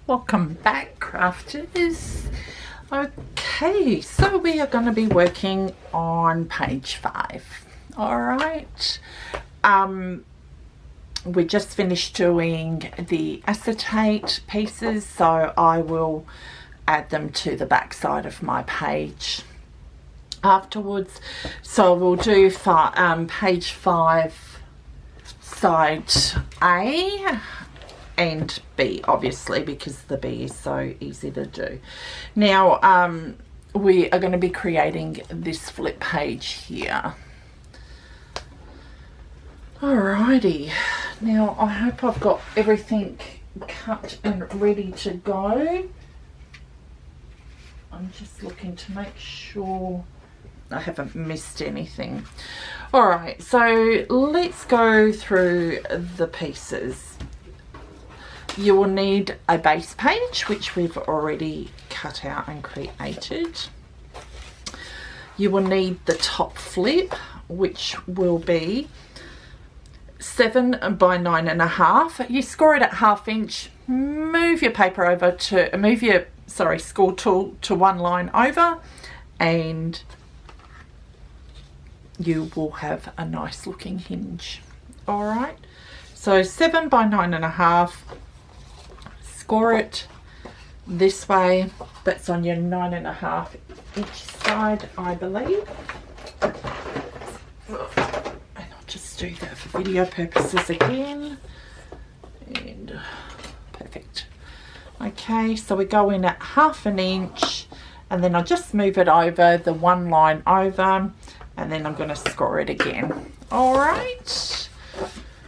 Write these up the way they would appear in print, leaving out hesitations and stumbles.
Welcome back, crafters. Okay, so we are going to be working on page 5. All right. We just finished doing the acetate pieces, so I will add them to the back side of my page afterwards. So we'll do page 5 side A and B, obviously, because the B is so easy to do. Now we are going to be creating this flip page here. Alrighty, now I hope I've got everything cut and ready to go. I'm just looking to make sure I haven't missed anything. Alright, so let's go through the pieces. You will need a base page, which we've already cut out and created. You will need the top flip, which will be 7 by 9.5. You score it at 1/2 inch. Move your paper over to score tool to one line over, and you will have a nice looking hinge. All right, so 7 by 9.5. Score it this way. That's on your 9.5 inch side, I believe. And I'll just do that for video purposes again. And perfect. Okay, so we go in at 1/2 inch, and then I'll just move it over the one line over, and then I'm going to score it again. All right,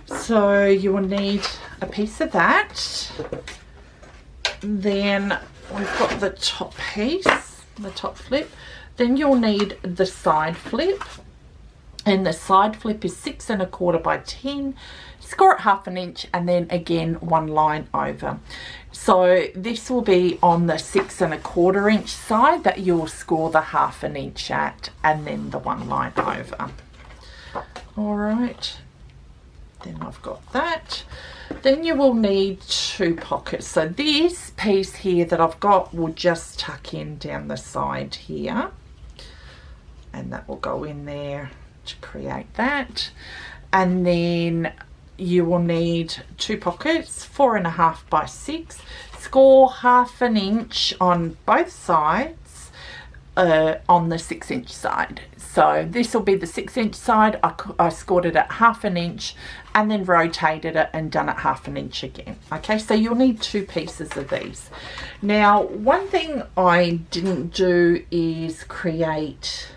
so you will need a piece of that. Then we've got the top piece, the top flip. Then you'll need the side flip, and the side flip is 6 1/4 by 10. Score it 1/2 inch, and then again one line over. So this will be on the 6 1/4 inch side that you'll score the 1/2 inch at, and then the one line over. All right, then I've got that. Then you will need 2 pockets. So this piece here that I've got will just tuck in down the side here, and that will go in there to create that. And then you will need 2 pockets, 4.5 by 6. Score 1/2 inch on both sides on the 6 inch side. So this will be the 6 inch side. I scored it at 1/2 inch, and then rotated it and done it 1/2 inch again. Okay, so you'll need 2 pieces of these. Now, one thing I didn't do is create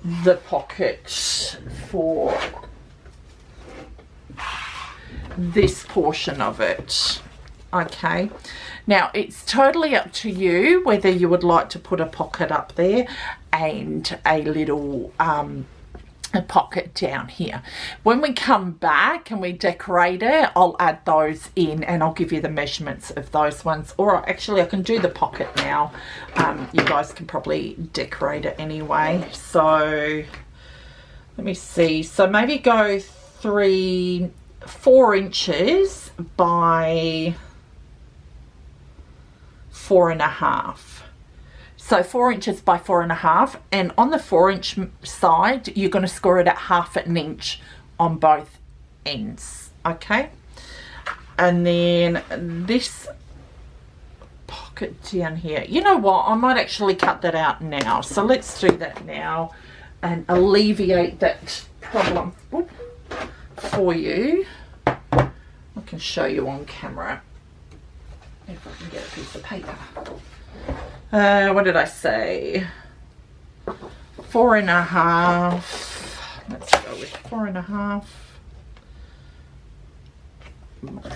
the pocket for this portion of it. Okay, now it's totally up to you whether you would like to put a pocket up there and a little a pocket down here. When we come back and we decorate it, I'll add those in, and I'll give you the measurements of those ones. Or actually I can do the pocket now. You guys can probably decorate it anyway. So let me see, so maybe go 4 inches by 4.5. So 4 inches by 4.5, and on the 4 inch side you're going to score it at 1/2 inch on both ends. Okay, and then this pocket down here, you know what, I might actually cut that out now. So let's do that now and alleviate that problem for you. I can show you on camera if I can get a piece of paper. What did I say? 4.5. Let's go with 4.5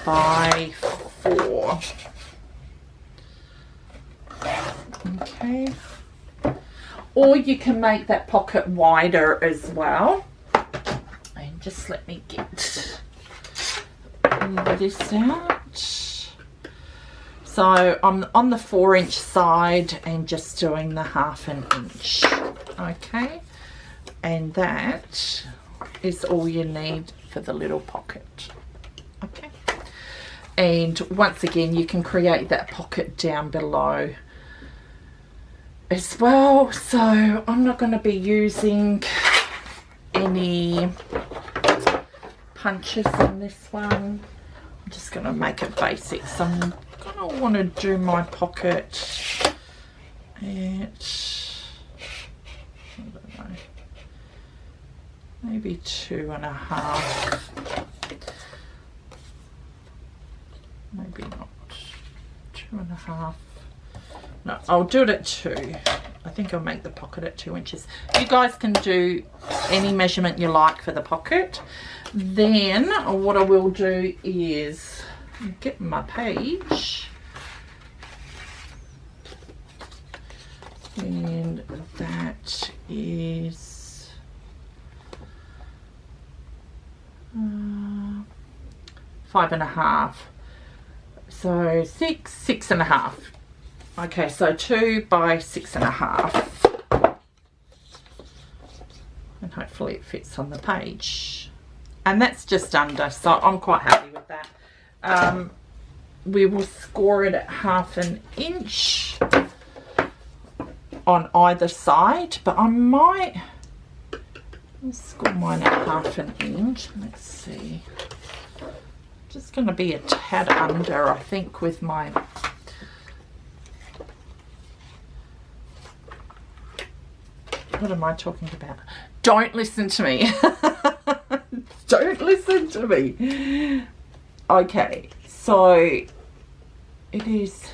by 4. Okay. Or you can make that pocket wider as well. And just let me get this out. So I'm on the 4 inch side and just doing the 1/2 inch. Okay, and that is all you need for the little pocket. Okay, And once again, you can create that pocket down below as well. So I'm not going to be using any punches in this one. I'm just going to make it basic. So I'm going to want to do my pocket at, I don't know, maybe 2.5. Maybe not 2.5. No, I'll do it at 2. I think I'll make the pocket at 2 inches. You guys can do any measurement you like for the pocket. Then what I will do is get my page, and that is 5.5. So 6.5. Okay, so 2 by 6.5. And hopefully it fits on the page. And that's just under, so I'm quite happy with that. We will score it at 1/2 inch on either side, but I might score mine at 1/2 inch. Let's see. Just going to be a tad under, I think, with my what am I talking about? Don't listen to me. Don't listen to me. Okay, so it is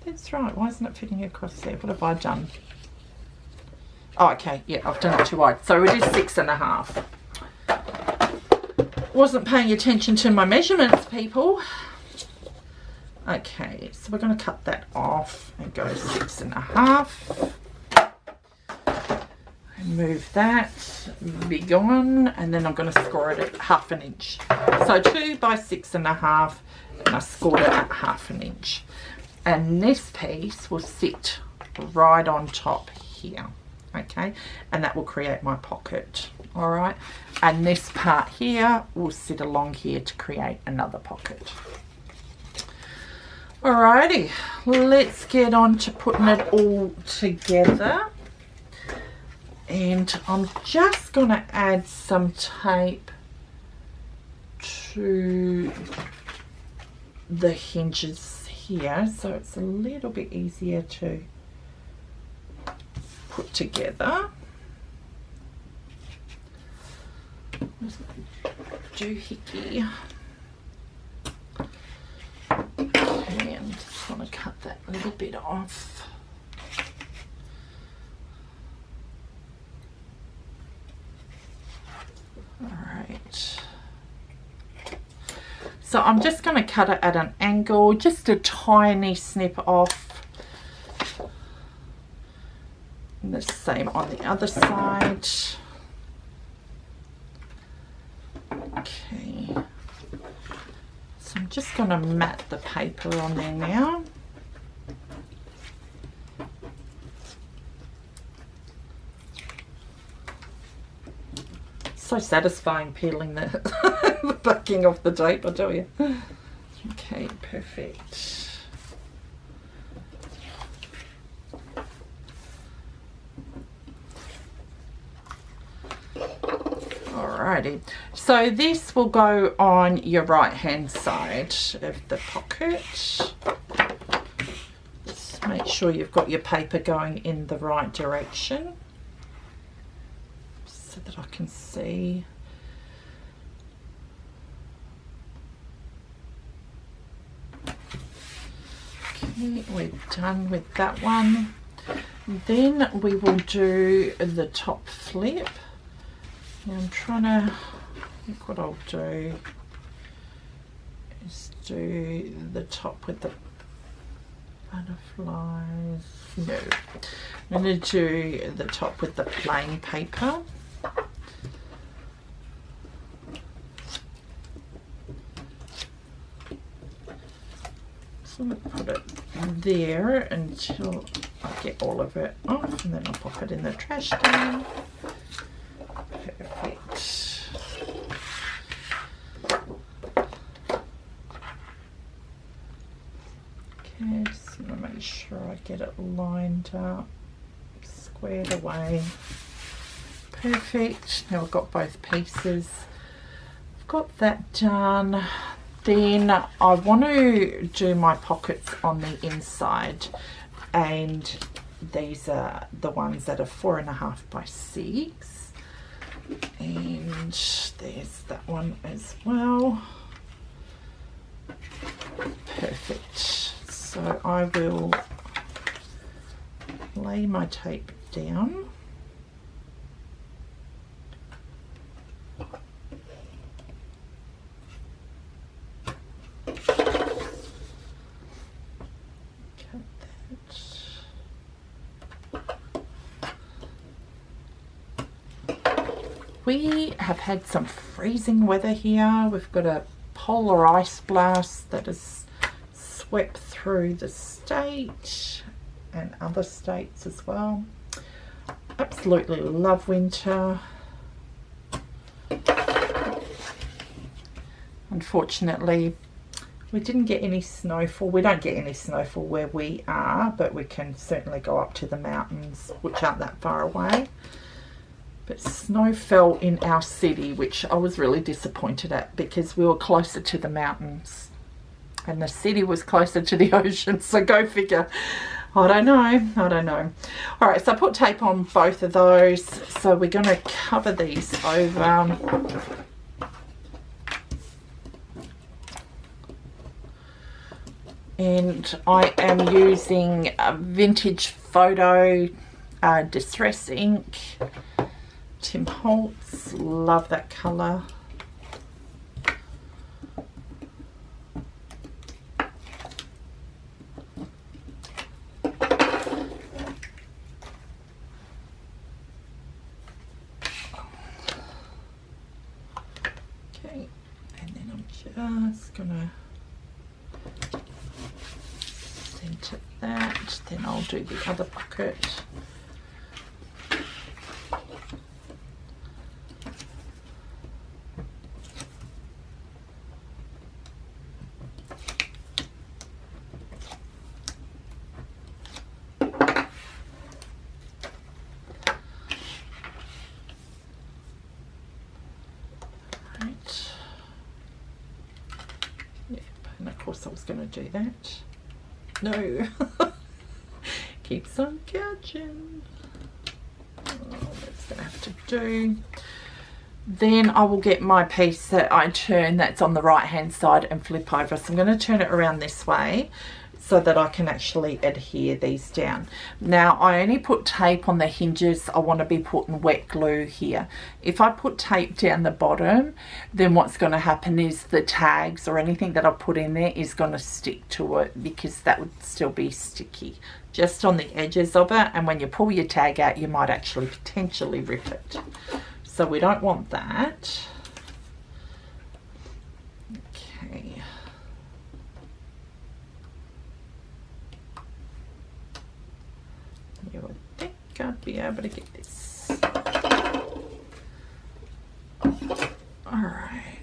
that's right. Why isn't it fitting across there? What have I done? Oh, okay, yeah, I've done it too wide. So it is 6.5. Wasn't paying attention to my measurements, people. Okay, so we're going to cut that off and go 6.5. And move that, be gone, and then I'm going to score it at 1/2 inch. So 2 by 6.5, and I scored it at 1/2 inch. And this piece will sit right on top here. Okay, and that will create my pocket. All right, and this part here will sit along here to create another pocket. Alrighty, let's get on to putting it all together. And I'm just going to add some tape to the hinges here, so it's a little bit easier to put together. Where's my doohickey? Okay, I'm just going to cut that little bit off. Alright. So I'm just going to cut it at an angle, just a tiny snip off. And the same on the other side. Okay. So I'm just going to mat the paper on there now. So satisfying peeling the, the backing off the tape, I tell you. Okay, perfect. Alrighty, so this will go on your right hand side of the pocket. Just make sure you've got your paper going in the right direction so that I can see. Okay, we're done with that one. Then we will do the top flip. Now I'm trying to think what I'll do is do the top with the butterflies. No, I'm going to do the top with the plain paper. So I'm going to put it there until I get all of it off, and then I'll pop it in the trash can. Perfect. make sure I get it lined up, squared away. Perfect. Now I've got both pieces. I've got that done. Then I want to do my pockets on the inside, and these are the ones that are 4.5 by 6, and there's that one as well. Perfect. So I will lay my tape down. We have had some freezing weather here. We've got a polar ice blast that has swept through the state and other states as well. Absolutely love winter. Unfortunately, we didn't get any snowfall. We don't get any snowfall where we are, but we can certainly go up to the mountains, which aren't that far away. But snow fell in our city, which I was really disappointed at, because we were closer to the mountains and the city was closer to the ocean. So go figure. I don't know. All right, so I put tape on both of those. So we're going to cover these over. And I am using a vintage photo distress ink. Tim Holtz, love that colour. Okay, and then I'm just gonna centre that, then I'll do the other pocket. I was going to do that. No. Keeps on catching. Oh, that's going to have to do. Then I will get my piece that I turn that's on the right hand side and flip over. So I'm going to turn it around this way so that I can actually adhere these down. Now I only put tape on the hinges. I want to be putting wet glue here. If I put tape down the bottom, then what's going to happen is the tags or anything that I put in there is going to stick to it, because that would still be sticky just on the edges of it, and when you pull your tag out you might actually potentially rip it. So we don't want that. Okay. You would think I'd be able to get this. All right.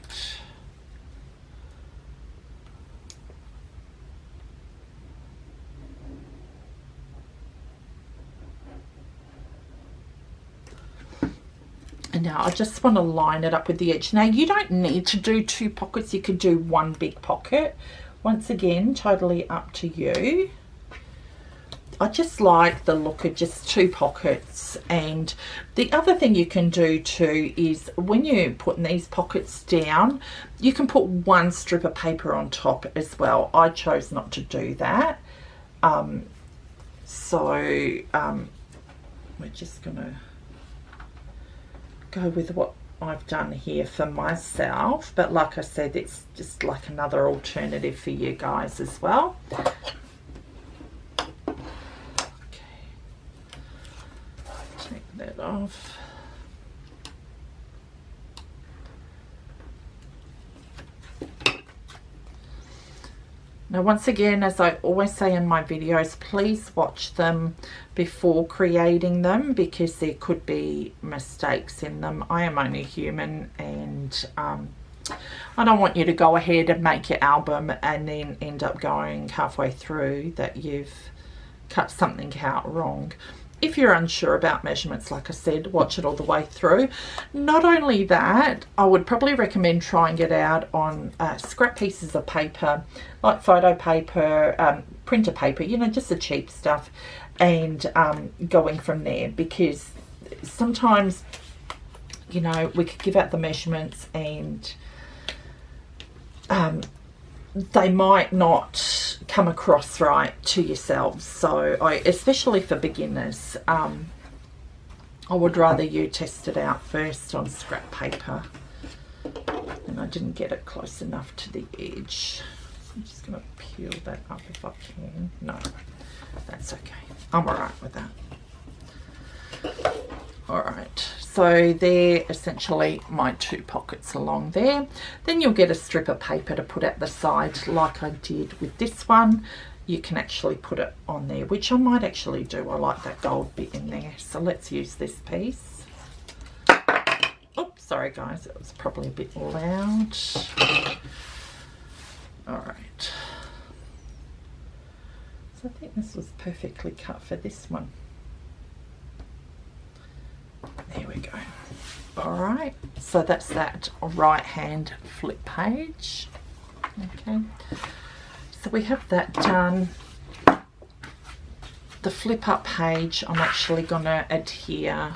And now I just want to line it up with the edge. Now you don't need to do 2 pockets. You could do 1 big pocket. Once again, totally up to you. I just like the look of just 2 pockets. And the other thing you can do too is when you're putting these pockets down, you can put 1 strip of paper on top as well. I chose not to do that. We're just going to go with what I've done here for myself. But like I said, it's just like another alternative for you guys as well. That off. Now once again, as I always say in my videos, please watch them before creating them, because there could be mistakes in them. I am only human, and I don't want you to go ahead and make your album and then end up going halfway through that you've cut something out wrong. If you're unsure about measurements, like I said, watch it all the way through. Not only that, I would probably recommend trying it out on scrap pieces of paper, like photo paper, printer paper, you know, just the cheap stuff, and going from there, because sometimes, you know, we could give out the measurements and they might not come across right to yourselves. So especially for beginners, I would rather you test it out first on scrap paper. And I didn't get it close enough to the edge, so I'm just going to peel that up if I can. No, that's okay, I'm all right with that. All right, so they're essentially my 2 pockets along there. Then you'll get a strip of paper to put at the side like I did with this one. You can actually put it on there, which I might actually do. I like that gold bit in there. So let's use this piece. Oops, sorry guys, it was probably a bit loud. All right. So I think this was perfectly cut for this one. There we go. All right, so that's that right hand flip page. Okay, so we have that done. The flip up page, I'm actually going to adhere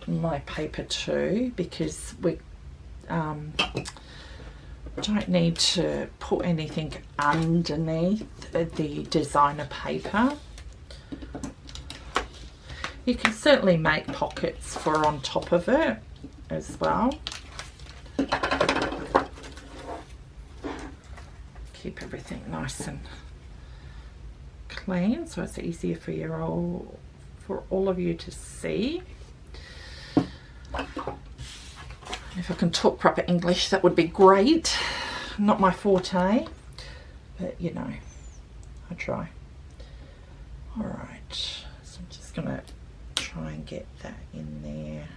my paper to, because we don't need to put anything underneath the designer paper. You can certainly make pockets for on top of it as well. Keep everything nice and clean so it's easier for you all of you to see. If I can talk proper English, that would be great. Not my forte, but you know, I try. All right, so I'm just gonna try and get that in there.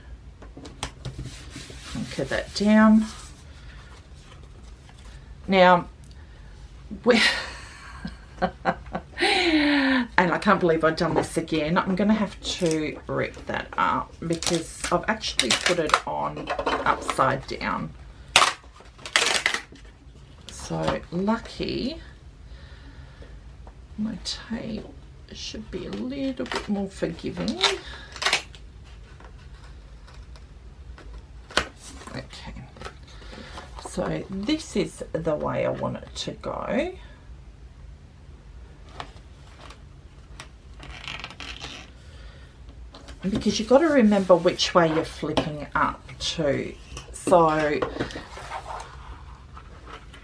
Anchor that down. Now, and I can't believe I've done this again. I'm going to have to rip that up because I've actually put it on upside down. So lucky my tape should be a little bit more forgiving. Okay, so this is the way I want it to go. Because you've got to remember which way you're flipping up to. So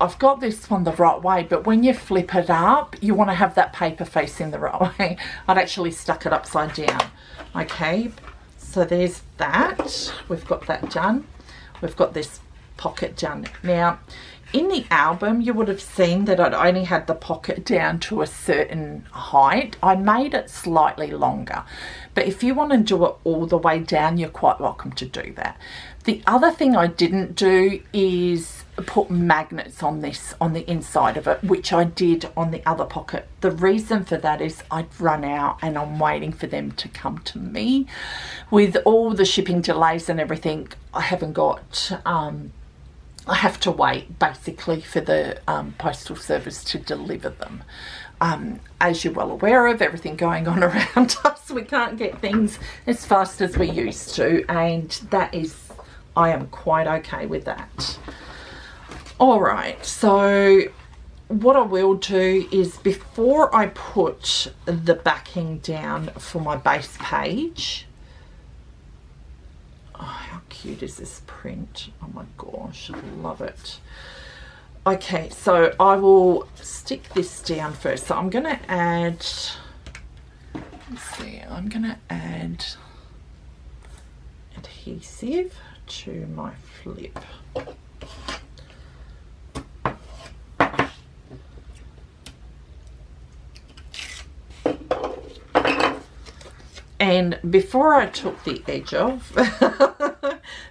I've got this one the right way, but when you flip it up, you want to have that paper facing the right way. I'd actually stuck it upside down. Okay, so there's that. We've got that done. We've got this pocket done. Now, in the album, you would have seen that I'd only had the pocket down to a certain height. I made it slightly longer, but if you want to do it all the way down, you're quite welcome to do that. The other thing I didn't do is put magnets on this, on the inside of it, which I did on the other pocket. The reason for that is I'd run out and I'm waiting for them to come to me. With all the shipping delays and everything, I haven't got, I have to wait basically for the postal service to deliver them. As you're well aware of, everything going on around us, we can't get things as fast as we used to, and that is, I am quite okay with that. All right, so what I will do is, before I put the backing down for my base page, oh, how cute is this print? Oh my gosh, I love it. Okay, so I will stick this down first. So I'm going to add, let's see, I'm going to add adhesive to my flip. And before I took the edge off,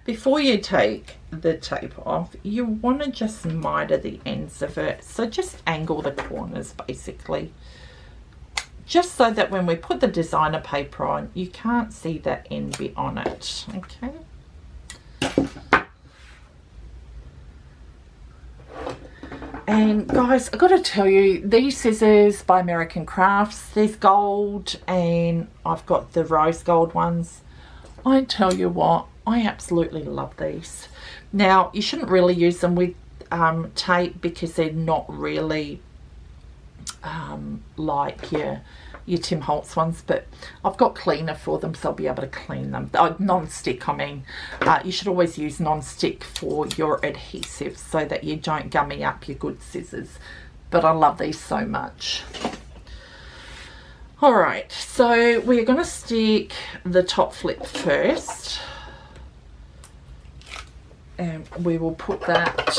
before you take the tape off, you want to just miter the ends of it. So just angle the corners basically just so that when we put the designer paper on, you can't see that end bit on it. Okay. And guys, I've got to tell you, these scissors by American Crafts, there's gold and I've got the rose gold ones. I tell you what, I absolutely love these. Now, you shouldn't really use them with tape because they're not really like your Tim Holtz ones, but I've got cleaner for them, so I'll be able to clean them. Non-stick, I mean. You should always use non-stick for your adhesive so that you don't gummy up your good scissors. But I love these so much. Alright, so we're going to stick the top flip first. And we will put that,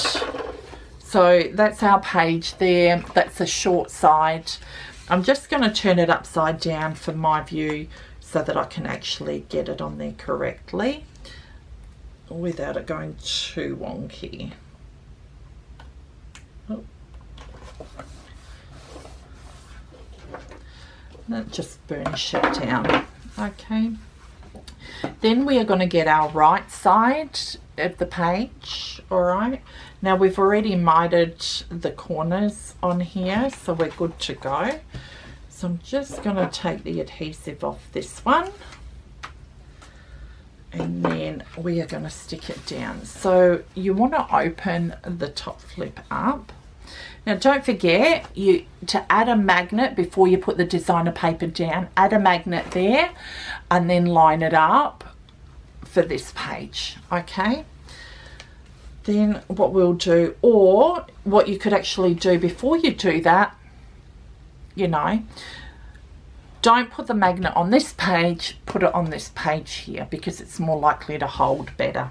so that's our page there. That's the short side. I'm just going to turn it upside down for my view so that I can actually get it on there correctly without it going too wonky. Oh. That just burnish it down. Okay. Then we are going to get our right side of the page. Alright. Now we've already mitered the corners on here, so we're good to go. So I'm just going to take the adhesive off this one. And then we are going to stick it down. So you want to open the top flip up. Now don't forget to add a magnet before you put the designer paper down. Add a magnet there and then line it up for this page. Okay. Then what we'll do, or what you could actually do before you do that, you know, don't put the magnet on this page, put it on this page here because it's more likely to hold better.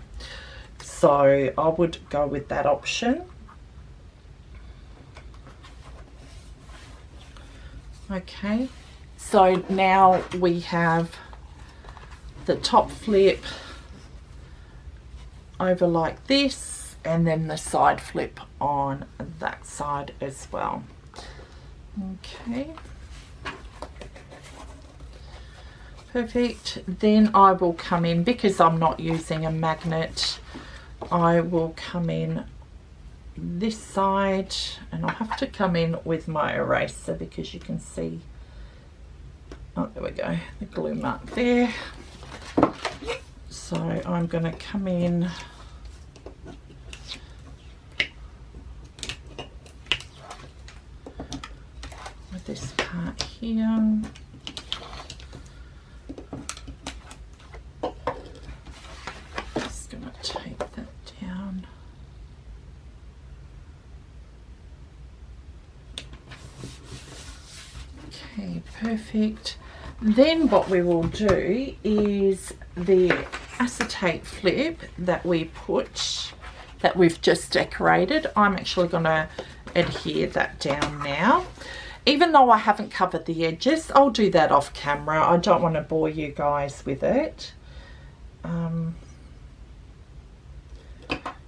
So I would go with that option. Okay, so now we have the top flip over like this, and then the side flip on that side as well. Okay, perfect. Then I will come in, because I'm not using a magnet, I will come in this side, and I'll have to come in with my eraser because you can see, oh there we go, the glue mark there. So I'm going to come in with this part here. Just going to take that down. Okay, perfect. Then what we will do is the acetate flip that we've just decorated, I'm actually going to adhere that down now. Even though I haven't covered the edges, I'll do that off camera. I don't want to bore you guys with it.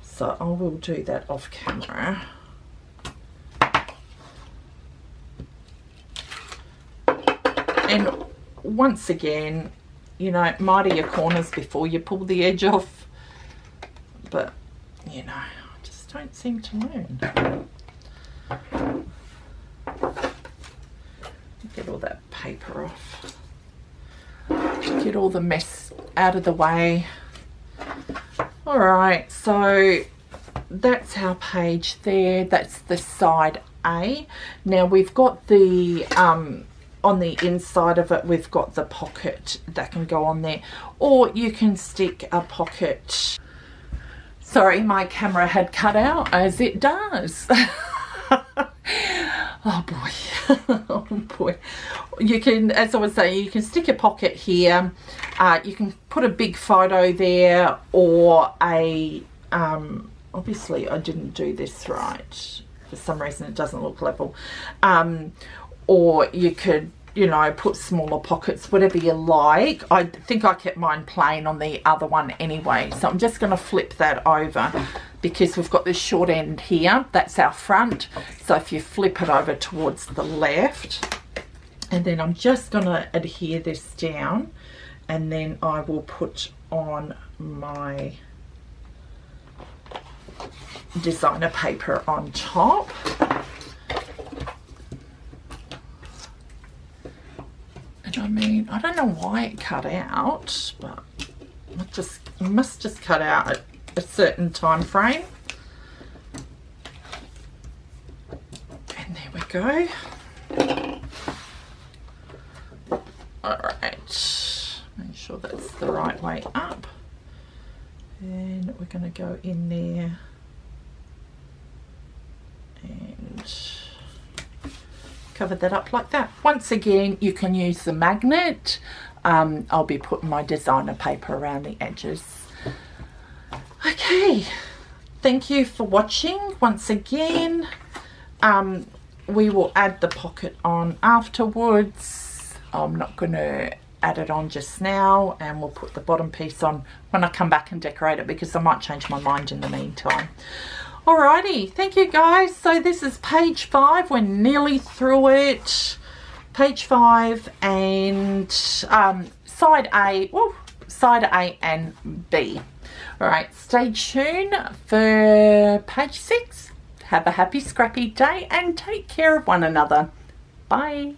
So I will do that off camera. And once again, you know, miter your corners before you pull the edge off. But, you know, I just don't seem to learn. Get all that paper off. Get all the mess out of the way. Alright, so that's our page there. That's the side A. Now we've got the... on the inside of it, we've got the pocket that can go on there, or you can stick a pocket. Sorry, my camera had cut out, as it does. Oh boy. Oh boy. You can, as I was saying, you can stick a pocket here. You can put a big photo there, or a obviously I didn't do this right, for some reason it doesn't look level. Or you could, you know, put smaller pockets, whatever you like. I think I kept mine plain on the other one anyway. So I'm just going to flip that over because we've got this short end here. That's our front. So if you flip it over towards the left, And then I'm just going to adhere this down, and then I will put on my designer paper on top. And I mean, I don't know why it cut out, but it must just cut out at a certain time frame. And there we go. Alright, make sure that's the right way up. And we're going to go in there and cover that up like that. Once again, you can use the magnet. I'll be putting my designer paper around the edges. Okay, thank you for watching once again. We will add the pocket on afterwards. I'm not going to add it on just now, and we'll put the bottom piece on when I come back and decorate it, because I might change my mind in the meantime. Alrighty, thank you guys. So this is page 5. We're nearly through it. Page 5 and side A and B. Alright, stay tuned for page 6. Have a happy scrappy day and take care of one another. Bye.